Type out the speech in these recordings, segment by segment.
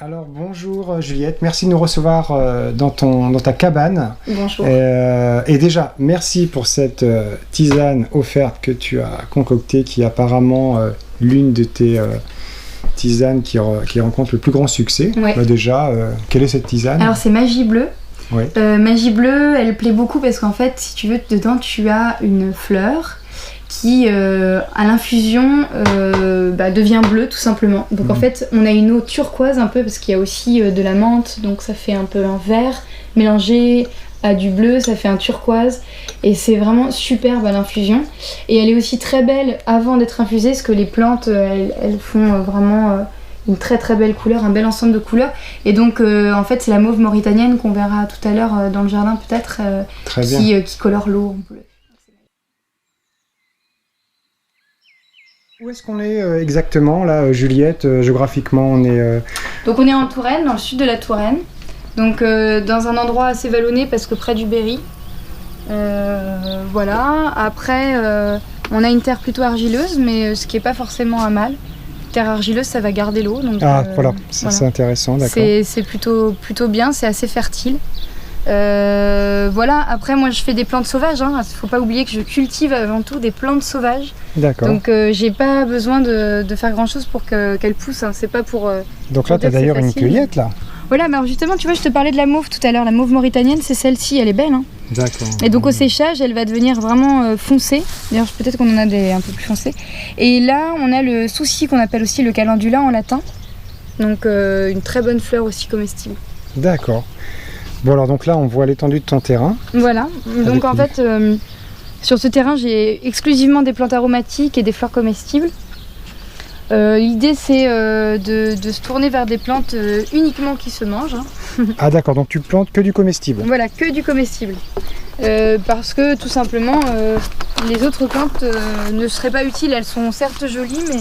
Alors bonjour Juliette, merci de nous recevoir dans ta cabane. Bonjour. Et déjà, merci pour cette tisane offerte que tu as concoctée, qui est apparemment l'une de tes tisanes qui rencontre le plus grand succès. Ouais. Déjà, quelle est cette tisane? Alors c'est Magie Bleue. Oui. Magie Bleue, elle plaît beaucoup parce qu'en fait, si tu veux, dedans tu as une fleur qui, à l'infusion, devient bleue tout simplement. Donc en fait, on a une eau turquoise un peu parce qu'il y a aussi de la menthe, donc ça fait un peu un vert mélangé à du bleu, ça fait un turquoise et c'est vraiment superbe à l'infusion. Et elle est aussi très belle avant d'être infusée parce que les plantes, elles font vraiment une très très belle couleur, un bel ensemble de couleurs. Et donc en fait, c'est la mauve mauritanienne qu'on verra tout à l'heure dans le jardin peut-être, qui colore l'eau en bleu. Où est-ce qu'on est exactement là, Juliette, géographiquement on est... Donc on est en Touraine, dans le sud de la Touraine, donc dans un endroit assez vallonné parce que près du Berry. Voilà, après on a une terre plutôt argileuse, mais ce qui n'est pas forcément un mal. Terre argileuse, ça va garder l'eau. Donc, voilà, c'est intéressant, d'accord. C'est plutôt bien, c'est assez fertile. Voilà, après moi je fais des plantes sauvages, hein. Faut pas oublier que je cultive avant tout des plantes sauvages. D'accord. Donc j'ai pas besoin de faire grand chose pour qu'elles poussent, hein. C'est pas pour... Donc là tu as d'ailleurs une cueillette là. Voilà, mais alors justement tu vois, je te parlais de la mauve tout à l'heure, la mauve mauritanienne, c'est celle-ci, elle est belle, hein. D'accord. Et donc au séchage elle va devenir vraiment foncée, d'ailleurs peut-être qu'on en a des un peu plus foncées. Et là on a le souci qu'on appelle aussi le calendula en latin, donc une très bonne fleur aussi comestible. D'accord. Bon alors donc là on voit l'étendue de ton terrain. Voilà, donc en fait sur ce terrain j'ai exclusivement des plantes aromatiques et des fleurs comestibles. L'idée c'est de se tourner vers des plantes uniquement qui se mangent. Hein. Ah d'accord, donc tu plantes que du comestible. Voilà, que du comestible. Parce que tout simplement les autres plantes ne seraient pas utiles, elles sont certes jolies, mais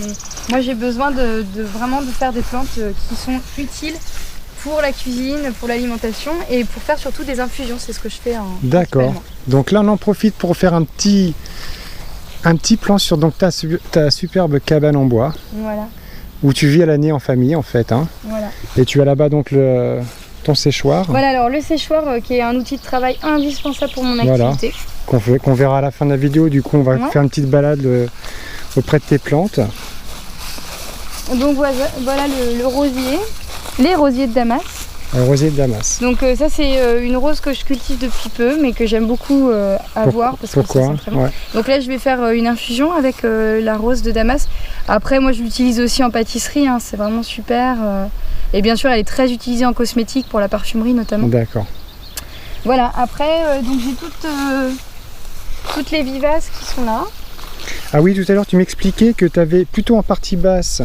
moi j'ai besoin vraiment de faire des plantes qui sont utiles pour la cuisine, pour l'alimentation et pour faire surtout des infusions, c'est ce que je fais en... D'accord. Donc là on en profite pour faire un petit plan sur donc ta superbe cabane en bois. Voilà. Où tu vis à l'année en famille en fait. Hein. Voilà. Et tu as là-bas donc ton séchoir. Voilà, alors le séchoir qui est un outil de travail indispensable pour mon activité. Voilà, qu'on verra à la fin de la vidéo, du coup on va faire une petite balade auprès de tes plantes. Donc voilà le rosier. Les rosiers de Damas. Un rosier de Damas. Donc ça c'est une rose que je cultive depuis peu mais que j'aime beaucoup avoir parce que ça sent très bon. Donc là je vais faire une infusion avec la rose de Damas. Après moi je l'utilise aussi en pâtisserie, hein, c'est vraiment super. Et bien sûr elle est très utilisée en cosmétique pour la parfumerie notamment. D'accord. Voilà, après donc j'ai toutes les vivaces qui sont là. Ah oui, tout à l'heure tu m'expliquais que tu avais plutôt en partie basse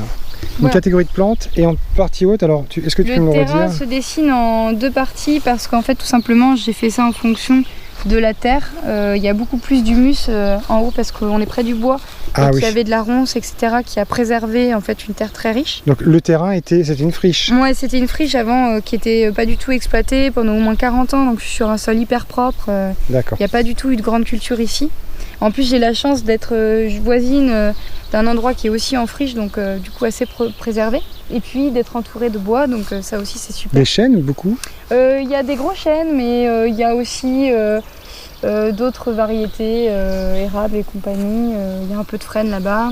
une catégorie de plantes et en partie haute, alors est-ce que tu peux me redire? Le terrain se dessine en deux parties parce qu'en fait tout simplement j'ai fait ça en fonction de la terre. Il y a beaucoup plus d'humus en haut parce qu'on est près du bois et qu'il y avait de la ronce, etc. qui a préservé en fait une terre très riche. Donc le terrain c'était une friche? Ouais, c'était une friche avant qui était pas du tout exploitée pendant au moins 40 ans, donc je suis sur un sol hyper propre. D'accord. Il n'y a pas du tout eu de grande culture ici. En plus j'ai la chance d'être voisine d'un endroit qui est aussi en friche, donc du coup assez préservé. Et puis d'être entourée de bois, donc ça aussi c'est super. Des chênes, beaucoup? Il y a des gros chênes, mais il y a aussi d'autres variétés, érables et compagnie. Il y a un peu de frêne là-bas.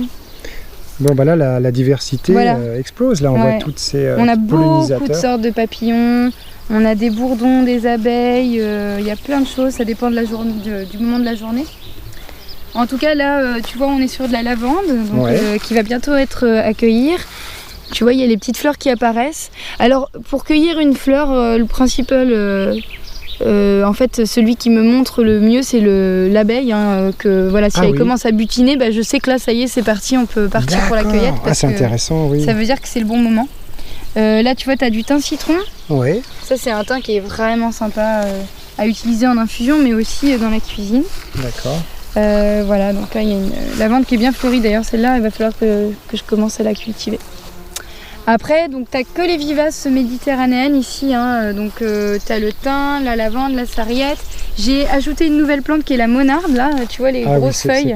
Bon bah là la diversité explose, là on voit toutes ces on a pollinisateurs. Beaucoup de sortes de papillons, on a des bourdons, des abeilles, il y a plein de choses, ça dépend de la journée, du moment de la journée. En tout cas là tu vois on est sur de la lavande donc, qui va bientôt être à cueillir. Tu vois il y a les petites fleurs qui apparaissent. Alors pour cueillir une fleur le principal en fait celui qui me montre le mieux c'est l'abeille hein, que voilà si elle commence à butiner je sais que là ça y est c'est parti, on peut partir pour la cueillette parce c'est intéressant, oui. Ça veut dire que c'est le bon moment. Là tu vois tu as du thym citron. Oui. Ça c'est un thym qui est vraiment sympa à utiliser en infusion mais aussi dans la cuisine. D'accord. Voilà, donc là il y a une lavande qui est bien fleurie d'ailleurs, celle-là il va falloir que je commence à la cultiver. Après, donc t'as que les vivaces méditerranéennes ici, hein, donc t'as le thym, la lavande, la sarriette. J'ai ajouté une nouvelle plante qui est la monarde, là, tu vois les grosses feuilles.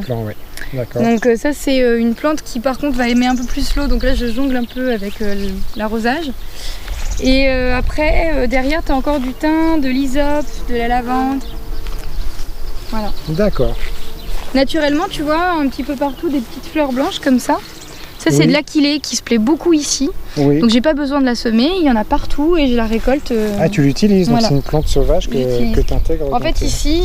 Donc ça c'est une plante qui par contre va aimer un peu plus l'eau, donc là je jongle un peu avec l'arrosage. Et après, derrière, tu as encore du thym, de l'hysope, de la lavande. Voilà. D'accord. Naturellement, tu vois, un petit peu partout, des petites fleurs blanches comme ça. Ça, c'est Oui. de l'aquilée qui se plaît beaucoup ici. Oui. Donc, j'ai pas besoin de la semer. Il y en a partout et je la récolte. Ah, tu l'utilises, donc voilà. c'est une plante sauvage que tu intègres. En fait, ici,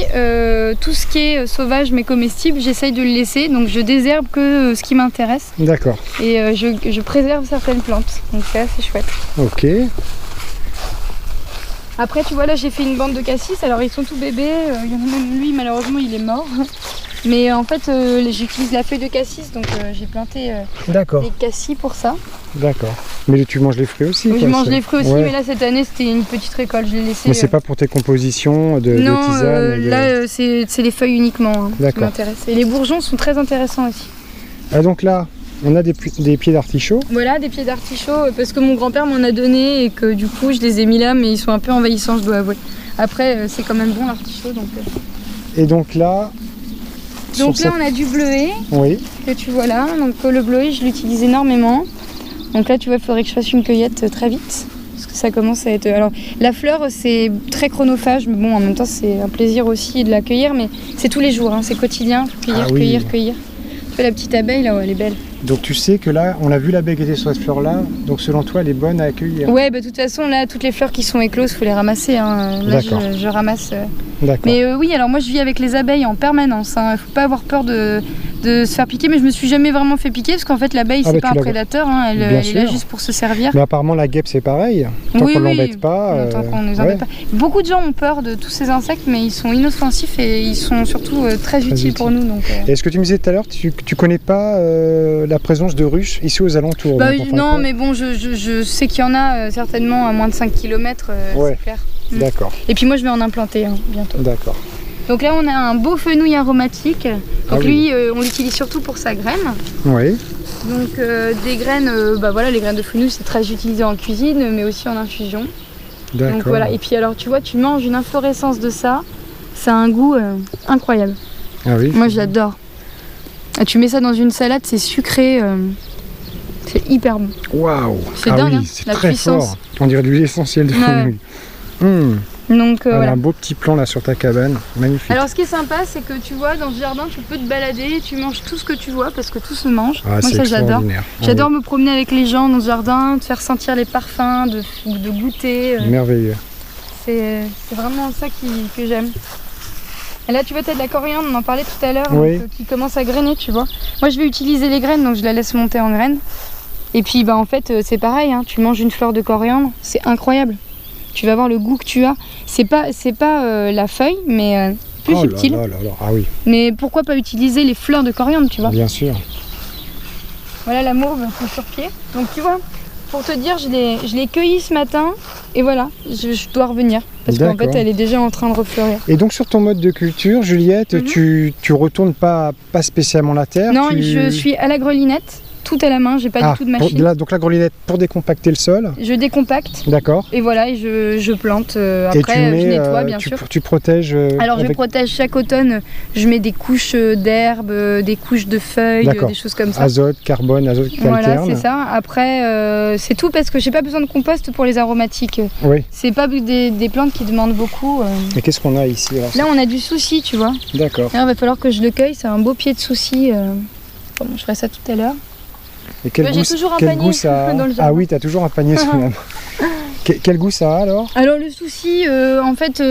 tout ce qui est sauvage mais comestible, j'essaye de le laisser. Donc, je désherbe que ce qui m'intéresse. D'accord. Et je préserve certaines plantes. Donc, c'est assez chouette. Ok. Après, tu vois, là, j'ai fait une bande de cassis. Alors, ils sont tout bébés. Il y en a même lui, malheureusement, il est mort. Mais en fait, j'utilise la feuille de cassis. Donc, j'ai planté D'accord. des cassis pour ça. D'accord. Mais tu manges les fruits aussi. Oui, quoi, je mange ça. les fruits aussi. Ouais. Mais là, cette année, c'était une petite récolte. Je l'ai laissé. Mais c'est pas pour tes compositions de non, tisane et de- là, c'est les feuilles uniquement hein, qui D'accord. m'intéressent. Et les bourgeons sont très intéressants aussi. Ah, donc là, on a des pieds d'artichaut. Voilà, des pieds d'artichaut, parce que mon grand-père m'en a donné et que du coup, je les ai mis là, mais ils sont un peu envahissants, je dois avouer. Après, c'est quand même bon l'artichaut. Donc Et donc là. là, sur on a du bleuet, Oui. que tu vois là. Donc le bleuet, je l'utilise énormément. Donc là, tu vois, il faudrait que je fasse une cueillette très vite. Parce que ça commence à être... Alors, la fleur, c'est très chronophage, mais bon, en même temps, c'est un plaisir aussi de la cueillir. Mais c'est tous les jours, hein, c'est quotidien. Faut cueillir, Ah oui. cueillir, cueillir. Tu vois la petite abeille, là, ouais, elle est belle. Donc tu sais que là, on a vu l'abeille qui était sur cette fleur-là. Donc selon toi, elle est bonne à accueillir. Ouais, bah de toute façon, là, toutes les fleurs qui sont écloses, faut les ramasser. Hein. Là, D'accord. je ramasse. D'accord. Mais oui, alors moi, je vis avec les abeilles en permanence. Hein. Faut pas avoir peur de se faire piquer. Mais je me suis jamais vraiment fait piquer parce qu'en fait, l'abeille, Ah c'est bah, pas tu un la- prédateur. Hein. Elle Bien est là sûr. juste pour se servir. Mais apparemment, la guêpe, c'est pareil. Tant Oui, qu'on oui. l'embête pas. Tant qu'on nous ouais. embête pas. Beaucoup de gens ont peur de tous ces insectes, mais ils sont inoffensifs et ils sont surtout très utiles utiles. pour nous. Donc, Et est-ce que tu me disais tout à l'heure, tu connais pas la présence de ruches ici aux alentours? bah, donc, enfin, non, quoi. mais bon, je sais qu'il y en a certainement à moins de 5 km, Ouais. c'est clair. D'accord, Et puis moi, je vais en implanter bientôt. d'accord. Donc là, on a un beau fenouil aromatique. Donc Ah oui. lui, on l'utilise surtout pour sa graine. Oui, Donc des graines, bah voilà, les graines de fenouil, c'est très utilisé en cuisine, mais aussi en infusion. d'accord. Donc voilà. Et puis alors, tu vois, tu manges une inflorescence de ça, ça a un goût incroyable. Ah oui. Moi, j'adore. Ah, tu mets ça dans une salade, c'est sucré, c'est hyper bon. Waouh. C'est Ah dingue, oui, hein, c'est la très puissance. fort. On dirait de l'huile essentielle de Ouais. fenouil. Donc voilà. Un beau petit plan là sur ta cabane, magnifique. Alors ce qui est sympa, c'est que tu vois, dans ce jardin, tu peux te balader, tu manges tout ce que tu vois, parce que tout se mange. Ah, Moi, c'est ça, j'adore. extraordinaire. Ah J'adore me promener avec les gens dans ce jardin, de faire sentir les parfums, de goûter. oui. Merveilleux. C'est vraiment ça que j'aime. Et là, tu vois, tu as de la coriandre, on en parlait tout à l'heure, Oui. donc, qui commence à grainer, tu vois. Moi, je vais utiliser les graines, donc je la laisse monter en graines. Et puis, bah, en fait, c'est pareil, hein, tu manges une fleur de coriandre, c'est incroyable. Tu vas voir le goût que tu as. C'est pas la feuille, mais plus Oh là subtil. là là là. Ah oui, Mais pourquoi pas utiliser les fleurs de coriandre, tu vois. bien sûr. Voilà la mourve sur pied. Donc tu vois, pour te dire, je l'ai cueillie ce matin et voilà, je dois revenir. Parce qu'en D'accord. fait, elle est déjà en train de refleurir. Et donc sur ton mode de culture, Juliette, Mhm. tu retournes pas spécialement la terre. Non, tu... je suis à la grelinette, tout à la main, j'ai pas du tout de machine. Donc la grelinette pour décompacter le sol, Je décompacte d'accord. et voilà, et je plante. Et Après, tu mets, je nettoie bien sûr. Tu protèges. Alors je avec- protège chaque automne, je mets des couches d'herbes, des couches de feuilles, D'accord. des choses comme ça. Azote, carbone, azote qui Voilà, alterne. c'est ça. Après, c'est tout parce que j'ai pas besoin de compost pour les aromatiques. Oui. C'est pas des plantes qui demandent beaucoup. Et qu'est-ce qu'on a ici alors Là, on a du souci, tu vois. D'accord. Là, il va falloir que je le cueille. C'est un beau pied de souci. Bon, je ferai ça tout à l'heure. Et quel Bah, goût, j'ai toujours un quel panier goût ça a dans le Ah jardin. oui, tu as toujours un panier sous la main. Quel goût ça a alors Alors, le souci, en fait,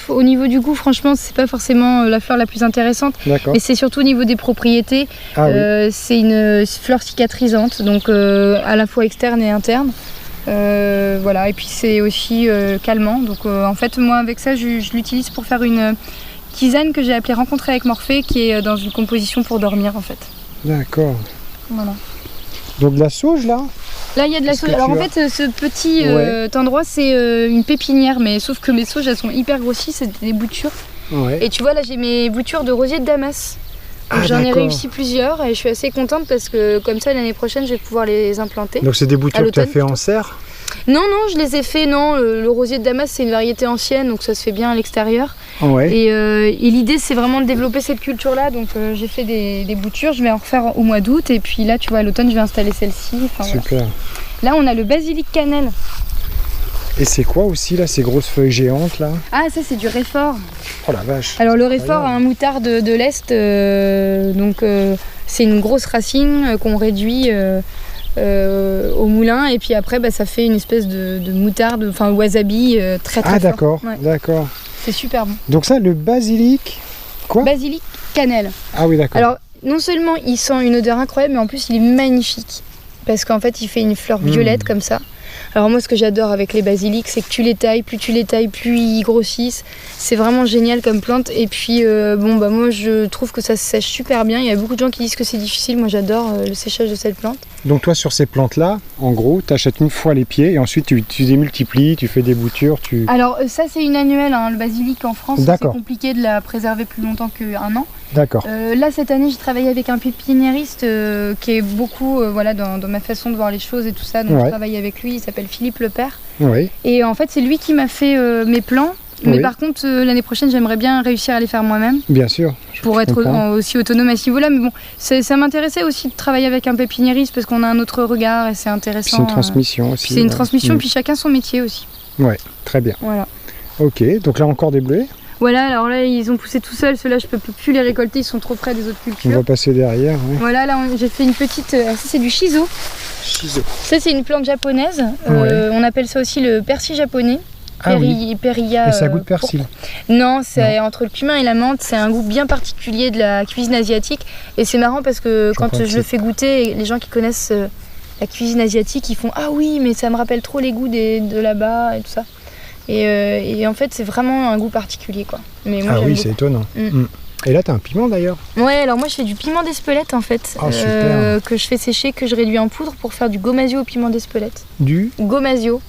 au niveau du goût, franchement, c'est pas forcément la fleur la plus intéressante. D'accord. Mais c'est surtout au niveau des propriétés. Ah oui. C'est une fleur cicatrisante, donc à la fois externe et interne. Voilà, et puis c'est aussi calmant. Donc en fait, moi avec ça, je l'utilise pour faire une tisane que j'ai appelée Rencontrer avec Morphée, qui est dans une composition pour dormir en fait. D'accord. Voilà. Donc de la sauge là Là, il y a de la Qu'est-ce sauge. que Alors tu en as fait, ce petit Ouais. endroit, c'est une pépinière, mais sauf que mes sauges, elles sont hyper grossies, c'est des boutures. Ouais. Et tu vois, là, j'ai mes boutures de rosier de Damas. Donc, Ah, j'en ai d'accord. réussi plusieurs et je suis assez contente parce que comme ça, l'année prochaine, je vais pouvoir les implanter. Donc c'est des boutures que tu as l'automne, fait en plutôt. serre. Non, je les ai fait, non. Le rosier de Damas, c'est une variété ancienne, donc ça se fait bien à l'extérieur. Ouais. Et l'idée, c'est vraiment de développer cette culture-là. Donc j'ai fait des boutures, je vais en refaire au mois d'août. Et puis là, tu vois, à l'automne, je vais installer celle-ci. Enfin, voilà. Super. Là, on a le basilic cannelle. Et c'est quoi aussi là, ces grosses feuilles géantes là? Ah, ça c'est du réfort. Oh la vache. Alors le réfort a un moutard de l'Est, donc c'est une grosse racine qu'on réduit au moulin et puis après ça fait une espèce de moutarde, enfin wasabi très fort. Ah d'accord, Ouais. d'accord. C'est super bon. Donc ça, le basilic, quoi? Basilic cannelle. Ah oui d'accord. Alors non seulement il sent une odeur incroyable, mais en plus il est magnifique. Parce qu'en fait il fait une fleur violette comme ça. Alors moi ce que j'adore avec les basilics, c'est que tu les tailles, plus tu les tailles, plus ils grossissent. C'est vraiment génial comme plante. Et puis moi je trouve que ça se sèche super bien. Il y a beaucoup de gens qui disent que c'est difficile. Moi j'adore le séchage de cette plante. Donc toi sur ces plantes là, en gros, tu achètes une fois les pieds et ensuite tu démultiplies, tu fais des boutures, Alors ça c'est une annuelle, hein. Le basilic en France c'est D'accord. compliqué de la préserver plus longtemps qu'un an. D'accord. Là cette année j'ai travaillé avec un pépiniériste qui est beaucoup dans ma façon de voir les choses et tout ça. Donc je travaille avec lui, il s'appelle Philippe Lepère. Oui. Et en fait c'est lui qui m'a fait mes plants. Mais par contre l'année prochaine j'aimerais bien réussir à les faire moi-même. Bien sûr. Pour être aussi autonome à ce niveau-là. Mais bon, ça m'intéressait aussi de travailler avec un pépiniériste parce qu'on a un autre regard et c'est intéressant. C'est une transmission aussi. C'est une transmission, puis chacun son métier aussi. Ouais, très bien. Voilà. Ok, donc là encore des bleuets. Voilà, alors là ils ont poussé tout seuls, ceux-là je peux plus les récolter, ils sont trop près des autres cultures. On va passer derrière. Ouais. Voilà, là j'ai fait une petite. Ça c'est du shiso. Shiso. Ça c'est une plante japonaise. On appelle ça aussi le persil japonais. Perilla. Et ça goûte persil. Non, c'est entre le cumin et la menthe, c'est un goût bien particulier de la cuisine asiatique. Et c'est marrant parce que quand je le fais goûter, les gens qui connaissent la cuisine asiatique, ils font ah oui, mais ça me rappelle trop les goûts de là-bas et tout ça. Et en fait, c'est vraiment un goût particulier quoi. Mais moi, oui, c'est étonnant. Et là, t'as un piment d'ailleurs. Ouais, alors moi je fais du piment d'Espelette en fait, que je fais sécher, que je réduis en poudre pour faire du gomasio au piment d'Espelette. Du gomasio.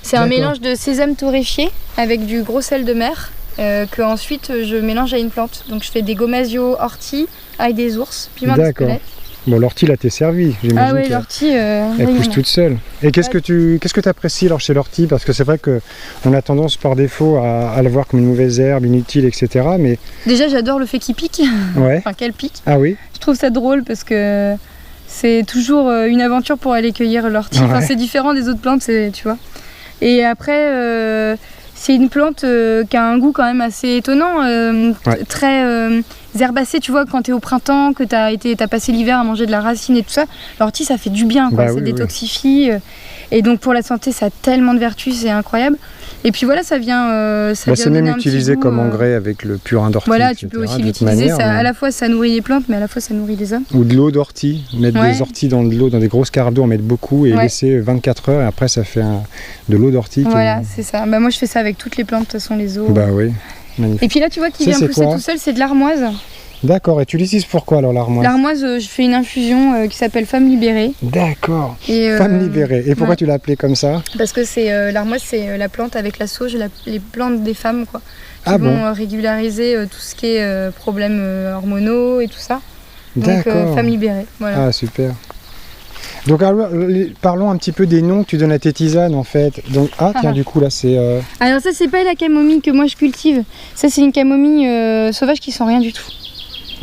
C'est un mélange de sésame torréfié avec du gros sel de mer que ensuite je mélange à une plante. Donc je fais des gomasio ortie, ail des ours, piment d'Espelette. Bon, l'ortie là t'es servi, j'imagine. Ah oui, l'ortie. Elle pousse toute seule. Et qu'est-ce que tu apprécies alors chez l'ortie? Parce que c'est vrai qu'on a tendance par défaut à la voir comme une mauvaise herbe, inutile, etc. Mais déjà j'adore le fait qu'il pique. Ouais. Enfin qu'elle pique. Ah oui. Je trouve ça drôle parce que c'est toujours une aventure pour aller cueillir l'ortie. Ouais. Enfin, c'est différent des autres plantes, tu vois. Et après, c'est une plante qui a un goût quand même assez étonnant, très herbacé, tu vois, quand tu es au printemps, que tu as passé l'hiver à manger de la racine et tout ça. L'ortie, ça fait du bien, quoi. Ça détoxifie. Et donc pour la santé, ça a tellement de vertus, c'est incroyable. Et puis voilà, ça vient. C'est même utilisé comme engrais avec le purin d'ortie. Voilà, tu peux aussi l'utiliser. À la fois, ça nourrit les plantes, mais à la fois, ça nourrit les hommes. Ou de l'eau d'ortie. Mettre des orties dans de l'eau, dans des grosses carres d'eau, en mettre beaucoup et laisser 24 heures. Et après, ça fait de l'eau d'ortie. Voilà, c'est ça. Bah, moi, je fais ça avec toutes les plantes, de toute façon, les eaux. Bah oui, magnifique. Et puis là, tu vois, qui vient pousser tout seul, c'est de l'armoise. D'accord, et tu l'utilises pourquoi alors l'armoise? L'armoise, je fais une infusion qui s'appelle Femme Libérée. D'accord, Femme Libérée. Et pourquoi tu l'as appelée comme ça? Parce que l'armoise, c'est la plante avec la sauge, les plantes des femmes quoi, qui vont régulariser tout ce qui est problèmes hormonaux et tout ça. Donc Femme Libérée, voilà. Ah super. Donc alors, parlons un petit peu des noms que tu donnes à tes tisanes en fait. Donc tiens du coup là c'est... Alors ça c'est pas la camomille que moi je cultive. Ça c'est une camomille sauvage qui sent rien du tout.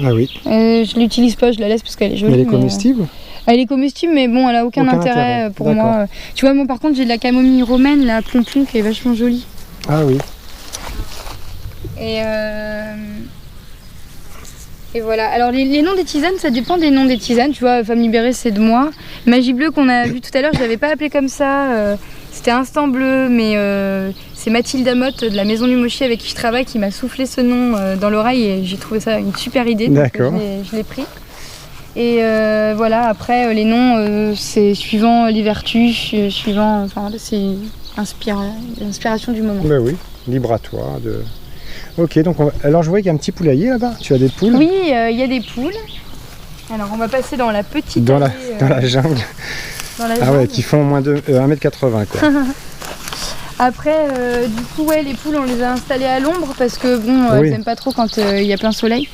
Ah oui. Je l'utilise pas, je la laisse parce qu'elle est jolie. Elle est comestible Elle est comestible mais bon elle a aucun intérêt pour moi. Tu vois moi par contre j'ai de la camomille romaine, la pompon qui est vachement jolie. Ah oui. Et voilà, alors les noms des tisanes, ça dépend des noms des tisanes, tu vois, Femme Libérée c'est de moi. Magie Bleue qu'on a vu tout à l'heure, je l'avais pas appelé comme ça, c'était Instant Bleu, mais c'est Mathilde Amotte de la Maison du Mochi avec qui je travaille qui m'a soufflé ce nom dans l'oreille et j'ai trouvé ça une super idée, donc je l'ai pris. Et voilà, après les noms, c'est suivant les vertus, suivant, enfin c'est l'inspiration du moment. Ben oui, libre à toi de... Ok, donc alors je vois qu'il y a un petit poulailler là-bas. Tu as des poules? Oui, il y a des poules. Alors on va passer dans la petite dans la jungle. Ah ouais, qui font au moins 1m80 quoi. Après, du coup, les poules on les a installées à l'ombre parce que bon, elles n'aiment pas trop quand il y a plein soleil.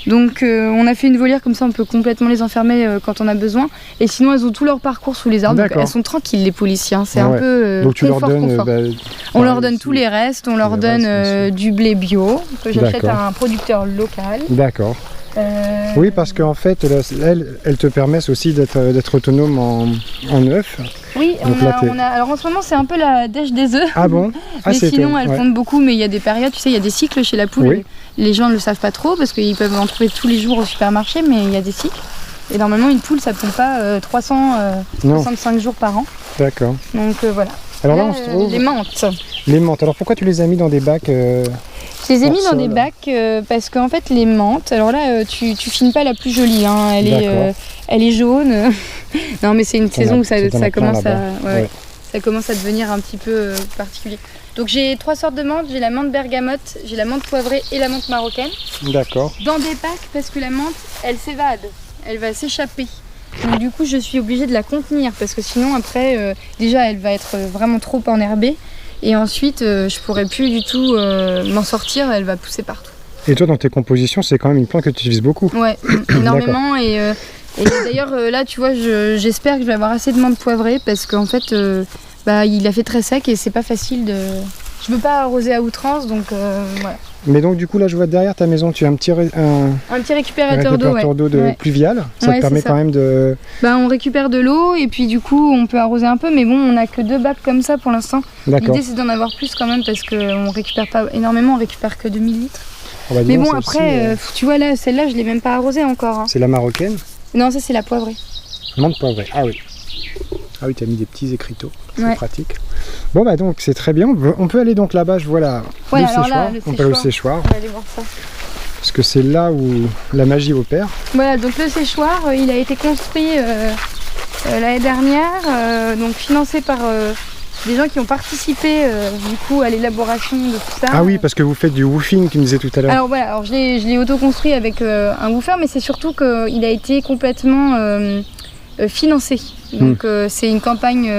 Donc on a fait une volière comme ça, on peut complètement les enfermer quand on a besoin. Et sinon elles ont tout leur parcours sous les arbres, donc elles sont tranquilles les policiers, c'est un peu donc tu leur donnes, on leur donne tous les restes, on leur donne du blé bio que j'achète à un producteur local. D'accord. Oui parce qu'en fait elles te permettent aussi d'être autonome en œuf. Oui Oui, Donc là, alors en ce moment c'est un peu la dèche des œufs. Ah bon? Mais sinon elles pondent beaucoup, mais il y a des périodes, tu sais, il y a des cycles chez la poule. Oui. Les gens ne le savent pas trop parce qu'ils peuvent en trouver tous les jours au supermarché, mais il y a des cycles. Et normalement une poule ça pond pas 365 jours par an. D'accord. Donc voilà. Alors là on se trouve... Les menthes. Les menthes, alors pourquoi tu les as mis dans des bacs Je les ai mis dans des bacs parce qu'en fait les menthes, alors là tu finis pas la plus jolie, hein. Elle est jaune. Non mais c'est une saison où ça commence à... ça commence à devenir un petit peu particulier. Donc j'ai 3 sortes de menthes, j'ai la menthe bergamote, j'ai la menthe poivrée et la menthe marocaine. D'accord. Dans des packs parce que la menthe, elle s'évade, elle va s'échapper. Donc du coup je suis obligée de la contenir parce que sinon après, déjà elle va être vraiment trop enherbée et ensuite je pourrais plus du tout m'en sortir, elle va pousser partout. Et toi dans tes compositions c'est quand même une plante que tu utilises beaucoup? Ouais, énormément et d'ailleurs là tu vois j'espère que je vais avoir assez de menthe poivrée parce qu'en fait il a fait très sec et c'est pas facile de... Je veux pas arroser à outrance donc voilà. Mais donc du coup là je vois derrière ta maison tu as un petit récupérateur d'eau pluvial. Ça te permet quand même de... on récupère de l'eau et puis du coup on peut arroser un peu mais bon on a que 2 bacs comme ça pour l'instant. L'idée c'est d'en avoir plus quand même parce qu'on récupère pas énormément, on récupère que 2000 litres. Oh mais bon après tu vois là celle-là je l'ai même pas arrosée encore. Hein. C'est la marocaine? Non ça c'est la poivrée. Menthe poivrée, ah oui. Ah oui, tu as mis des petits écriteaux, c'est pratique. Bon bah donc c'est très bien, on peut aller donc là-bas, je vois le séchoir, on peut aller au séchoir. On va aller voir ça. Parce que c'est là où la magie opère. Voilà, donc le séchoir, il a été construit l'année dernière, donc financé par des gens qui ont participé du coup à l'élaboration de tout ça. Ah oui, parce que vous faites du woofing, tu me disais tout à l'heure. Alors voilà, je l'ai auto-construit avec un woofer, mais c'est surtout qu'il a été complètement financé. Donc c'est une campagne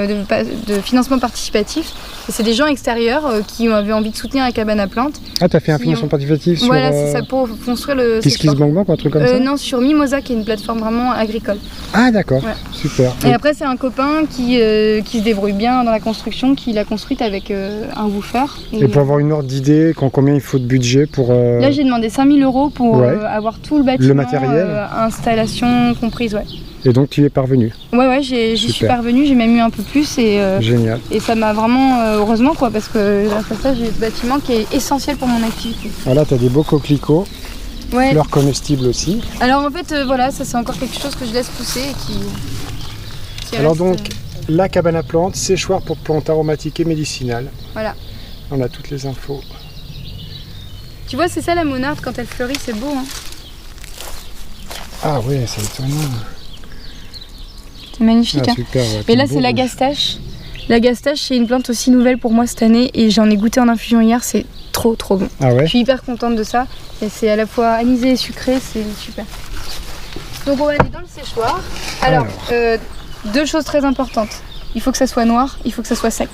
de financement participatif. Et c'est des gens extérieurs qui avaient envie de soutenir la cabane à plantes. Ah, t'as fait un financement participatif sur... Voilà, c'est ça, pour construire le... KissKissBankBank ou un truc comme ça? Non, sur Mimosa, qui est une plateforme vraiment agricole. Ah d'accord, super. Et après c'est un copain qui se débrouille bien dans la construction, qui l'a construite avec un woofer. Et pour avoir une ordre d'idée, combien il faut de budget pour... Là j'ai demandé 5000 € pour avoir tout le bâtiment, le matériel, installation comprise, Et donc tu y es parvenu? Ouais, j'y suis parvenu, j'ai même eu un peu plus et génial. Et ça m'a vraiment, heureusement quoi, parce que grâce à ça j'ai ce bâtiment qui est essentiel pour mon activité. Voilà, tu as des beaux coquelicots, fleurs comestibles aussi. Alors en fait, voilà, ça c'est encore quelque chose que je laisse pousser et qui alors reste, donc, la cabane à plantes, séchoir pour plantes aromatiques et médicinales. Voilà. On a toutes les infos. Tu vois, c'est ça la monarde, quand elle fleurit, c'est beau. Hein. Ah ouais, c'est étonnant. C'est magnifique. Ah, super, et là, c'est l'agastache. L'agastache, c'est une plante aussi nouvelle pour moi cette année et j'en ai goûté en infusion hier, c'est trop bon. Ah ouais. Je suis hyper contente de ça et c'est à la fois anisé et sucré, c'est super. Donc on va aller dans le séchoir. Alors, 2 choses très importantes. Il faut que ça soit noir, il faut que ça soit sec.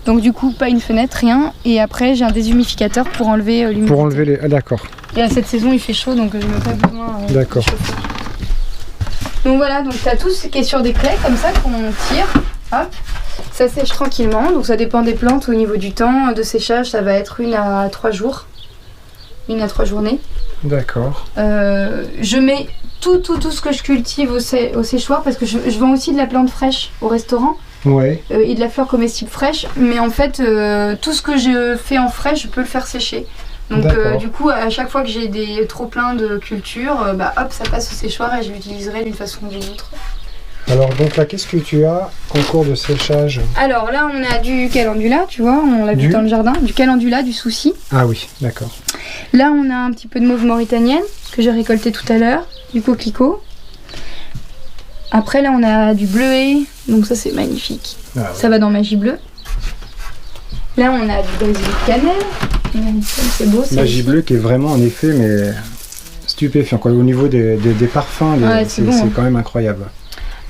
Donc du coup, pas une fenêtre, rien. Et après, j'ai un déshumificateur pour enlever l'humidité. Pour enlever les... Ah d'accord. Et à cette saison, il fait chaud, donc je n'ai pas besoin d'accord. de chauffer. Donc voilà, donc tu as tout ce qui est sur des claies comme ça qu'on tire. Hop. Ça sèche tranquillement, donc ça dépend des plantes au niveau du temps de séchage, ça va être 1 à 3 jours. 1 à 3 journées. D'accord. Je mets tout ce que je cultive au séchoir parce que je vends aussi de la plante fraîche au restaurant. Ouais. Et de la fleur comestible fraîche, mais en fait tout ce que je fais en frais, je peux le faire sécher. Donc du coup, à chaque fois que j'ai des trop pleins de culture, hop, ça passe au séchoir et je l'utiliserai d'une façon ou d'une autre. Alors donc là, qu'est-ce que tu as en cours de séchage? Alors là, on a du calendula, tu vois, on l'a vu dans le jardin, du calendula, du souci. Ah oui, d'accord. Là, on a un petit peu de mauve mauritanienne que j'ai récolté tout à l'heure, du coquelicot. Après là, on a du bleuet, donc ça c'est magnifique. Ah, ouais. Ça va dans magie bleue. Là, on a du basilic cannelle. C'est beau. Magie bleue qui est vraiment en effet, mais stupéfiant quoi. Au niveau des parfums, c'est quand même incroyable.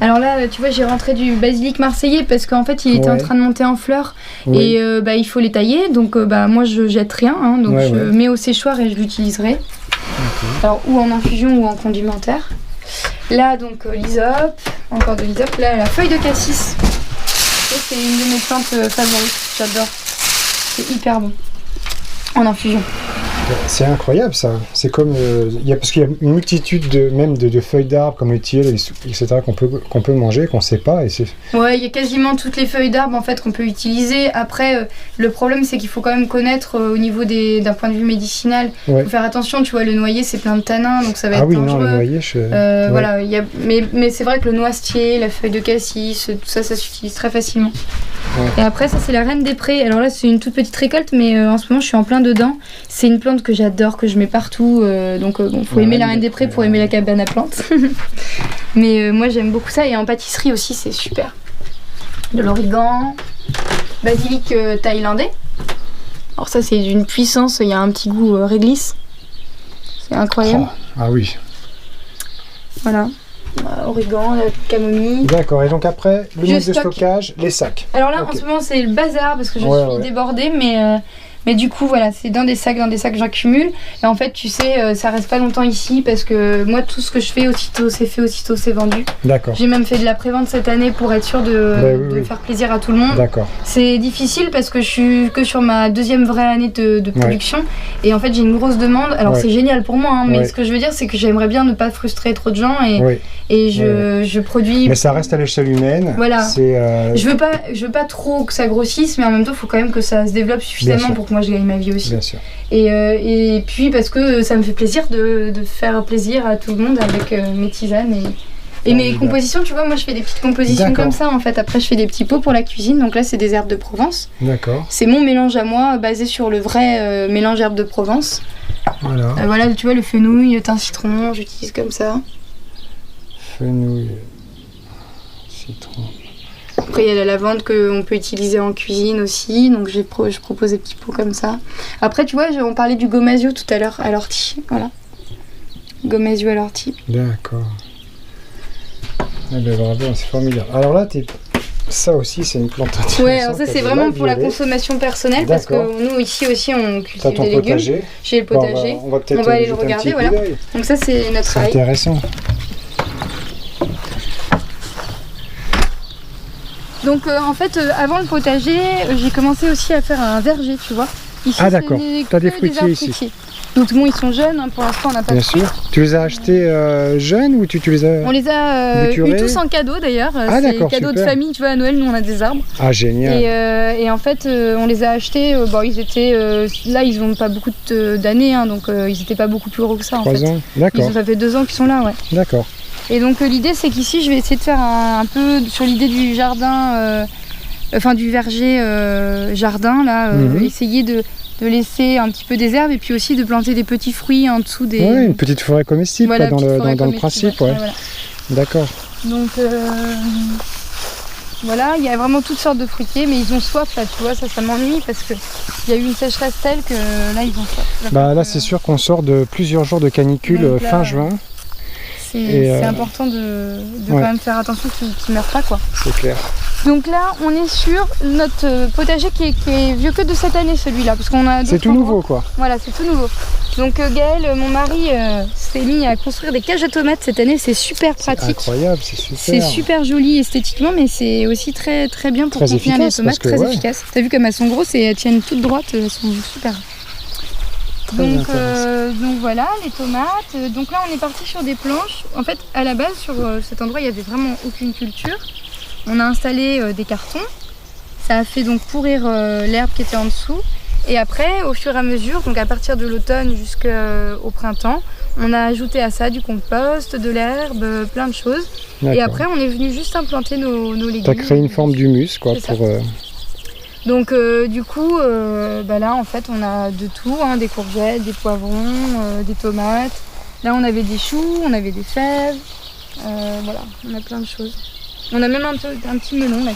Alors là, tu vois, j'ai rentré du basilic marseillais parce qu'en fait, il était en train de monter en fleurs et il faut les tailler. Donc, moi, je jette rien, hein, donc je mets au séchoir et je l'utiliserai. Okay. Alors, ou en infusion ou en condimentaire. Là, donc, l'hysope, encore de l'hysope. Là, la feuille de cassis. C'est une de mes plantes favorites. J'adore. C'est hyper bon. En infusion. C'est incroyable ça. C'est comme parce qu'il y a une multitude de feuilles d'arbres comme le tilleul, etc. qu'on peut manger, qu'on sait pas. Ouais, il y a quasiment toutes les feuilles d'arbres en fait qu'on peut utiliser. Après, le problème c'est qu'il faut quand même connaître au niveau d'un point de vue médicinal. Il faut faire attention. Tu vois, le noyer c'est plein de tanins, donc ça va être dangereux. Non, le noyer, voilà, mais c'est vrai que le noisetier, la feuille de cassis, tout ça, ça s'utilise très facilement. Ouais. Et après, ça c'est la reine des prés. Alors là, c'est une toute petite récolte, mais en ce moment, je suis en plein dedans. C'est une plante que j'adore, que je mets partout. Donc, faut aimer la reine des prés pour aimer la cabane à plantes. Mais moi, j'aime beaucoup ça. Et en pâtisserie aussi, c'est super. De l'origan, basilic thaïlandais. Alors ça, c'est d'une puissance. Il y a un petit goût réglisse. C'est incroyable. Ah oui. Voilà. Origan, la camomille. D'accord, et donc après, le mode de stockage, les sacs. Alors là, en ce moment, c'est le bazar parce que je suis débordée, mais du coup, voilà, c'est dans des sacs, j'accumule. Et en fait, tu sais, ça reste pas longtemps ici parce que moi, tout ce que je fais aussitôt, c'est fait, aussitôt, c'est vendu. D'accord. J'ai même fait de la prévente cette année pour être sûr de faire plaisir à tout le monde. D'accord. C'est difficile parce que je suis que sur ma deuxième vraie année de production. Et en fait, j'ai une grosse demande. Alors, c'est génial pour moi, hein, mais ce que je veux dire, c'est que j'aimerais bien ne pas frustrer trop de gens et je produis. Mais ça reste à l'échelle humaine. Voilà. Je veux pas trop que ça grossisse, mais en même temps, il faut quand même que ça se développe suffisamment pour que moi je gagne ma vie aussi. Bien sûr. Et puis parce que ça me fait plaisir de faire plaisir à tout le monde avec mes tisanes et mes compositions. Tu vois, moi je fais des petites compositions comme ça en fait. Après je fais des petits pots pour la cuisine. Donc là c'est des herbes de Provence. D'accord. C'est mon mélange à moi basé sur le vrai mélange herbes de Provence. Voilà. Voilà, tu vois, le fenouil, le thym citron, j'utilise comme ça. Fenouil, citron. Après, il y a la lavande qu'on peut utiliser en cuisine aussi, donc je propose des petits pots comme ça. Après, tu vois, on parlait du gomasio tout à l'heure à l'ortie, voilà. Gomasio à l'ortie. D'accord. Eh ben, bravo, c'est formidable. Alors là, ça aussi, c'est une plante intéressante. Ouais, alors ça, c'est vraiment pour la consommation personnelle, parce que nous, ici aussi, on cultive des légumes. Potager. J'ai le potager. On va aller le regarder, voilà. Donc ça, c'est notre travail. C'est intéressant. Donc en fait, avant le potager, j'ai commencé aussi à faire un verger, tu vois. Ici, d'accord, tu as des fruitiers ici. Donc bon, ils sont jeunes, hein, pour l'instant on n'a pas de fruits. Bien sûr. Tu les as achetés jeunes ou tu les as... On les a eu tous en cadeau d'ailleurs. C'est cadeau de famille, tu vois, à Noël, nous on a des arbres. Ah génial. Et en fait, on les a achetés, ils étaient... là, ils n'ont pas beaucoup d'années, hein, donc ils n'étaient pas beaucoup plus gros que ça en fait. 3 ans, d'accord. Ça fait 2 ans qu'ils sont là, ouais. D'accord. Et donc l'idée c'est qu'ici je vais essayer de faire un peu sur l'idée du jardin, du verger jardin là, essayer de laisser un petit peu des herbes et puis aussi de planter des petits fruits en dessous des... Oui, une petite forêt comestible, voilà, dans le principe, ouais. Voilà. D'accord. Donc voilà, il y a vraiment toutes sortes de fruitiers, mais ils ont soif là, tu vois, ça m'ennuie parce qu'il y a eu une sécheresse telle que là ils ont soif. Là c'est sûr qu'on sort de plusieurs jours de canicule fin juin. C'est important de quand même faire attention qu'ils ne meurent pas, quoi. C'est clair. Donc là, on est sur notre potager qui est vieux que de cette année, celui-là, parce qu'on a. C'est tout nouveau, quoi. Voilà, c'est tout nouveau. Donc Gaël, mon mari, s'est mis à construire des cages à tomates cette année. C'est super pratique. C'est incroyable, c'est super. C'est super joli esthétiquement, mais c'est aussi très très bien pour contenir les tomates, très efficace. T'as vu comme elles sont grosses et elles tiennent toutes droites, elles sont super. Donc voilà, les tomates. Donc là, on est parti sur des planches. En fait, à la base, sur cet endroit, il n'y avait vraiment aucune culture. On a installé des cartons. Ça a fait donc pourrir l'herbe qui était en dessous. Et après, au fur et à mesure, donc à partir de l'automne jusqu'au printemps, on a ajouté à ça du compost, de l'herbe, plein de choses. Et après, on est venu juste implanter nos légumes. Tu as créé une forme d'humus, quoi, pour... Donc du coup, là en fait on a de tout, hein, des courgettes, des poivrons, des tomates. Là on avait des choux, on avait des fèves, voilà, on a plein de choses. On a même un petit melon là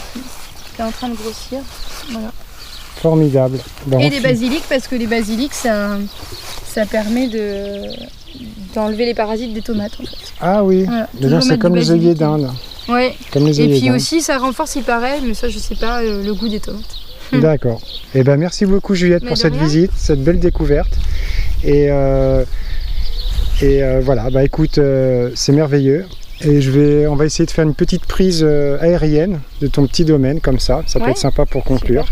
qui est en train de grossir, voilà. Formidable. Et des basilics, parce que les basilics ça permet d'enlever les parasites des tomates en fait. Ah oui, voilà, c'est comme les œillets d'Inde. Ouais, et puis aussi ça renforce, il paraît, mais ça je sais pas, le goût des tomates. D'accord. Eh ben merci beaucoup Juliette pour cette visite, cette belle découverte. Et voilà, bah écoute, c'est merveilleux. Et on va essayer de faire une petite prise aérienne de ton petit domaine comme ça. Ça peut être sympa pour conclure.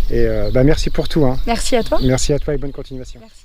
Super. Et merci pour tout. Hein. Merci à toi. Merci à toi et bonne continuation. Merci.